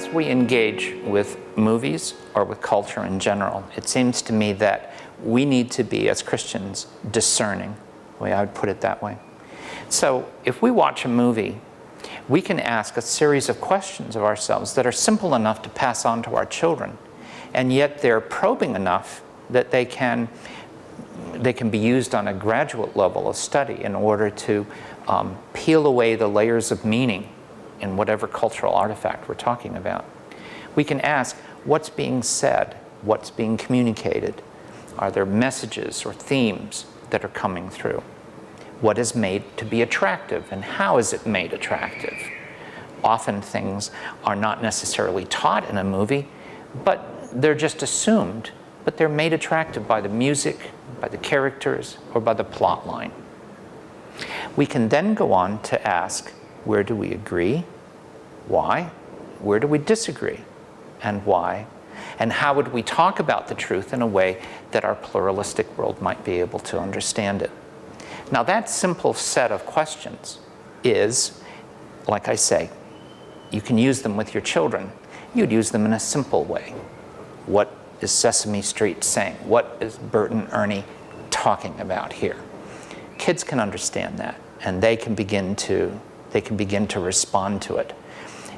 as we engage with movies or with culture in general, it seems to me that we need to be, as Christians, discerning, the way I would put it that way. So if we watch a movie, we can ask a series of questions of ourselves that are simple enough to pass on to our children, and yet they're probing enough that they can be used on a graduate level of study in order to peel away the layers of meaning in whatever cultural artifact we're talking about. We can ask, what's being said? What's being communicated? Are there messages or themes that are coming through? What is made to be attractive, and how is it made attractive? Often things are not necessarily taught in a movie, but they're just assumed, but they're made attractive by the music, by the characters, or by the plot line. We can then go on to ask, where do we agree? Why? Where do we disagree? And why? And how would we talk about the truth in a way that our pluralistic world might be able to understand it? Now, that simple set of questions is, like I say, you can use them with your children. You'd use them in a simple way. What is Sesame Street saying? What is Bert and Ernie talking about here? Kids can understand that, and they can begin to respond to it.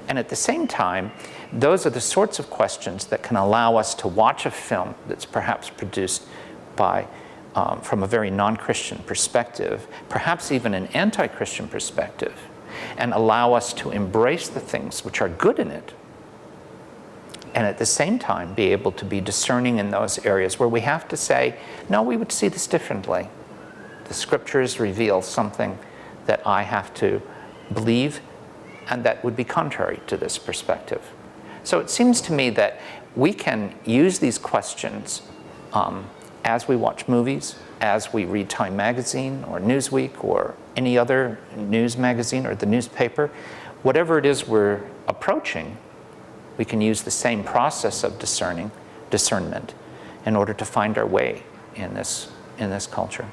And at the same time, those are the sorts of questions that can allow us to watch a film that's perhaps produced by, from a very non-Christian perspective, perhaps even an anti-Christian perspective, and allow us to embrace the things which are good in it, and at the same time be able to be discerning in those areas where we have to say, no, we would see this differently. The scriptures reveal something that I have to believe, and that would be contrary to this perspective. So it seems to me that we can use these questions as we watch movies, as we read Time magazine or Newsweek or any other news magazine or the newspaper. Whatever it is we're approaching, we can use the same process of discernment in order to find our way in this culture.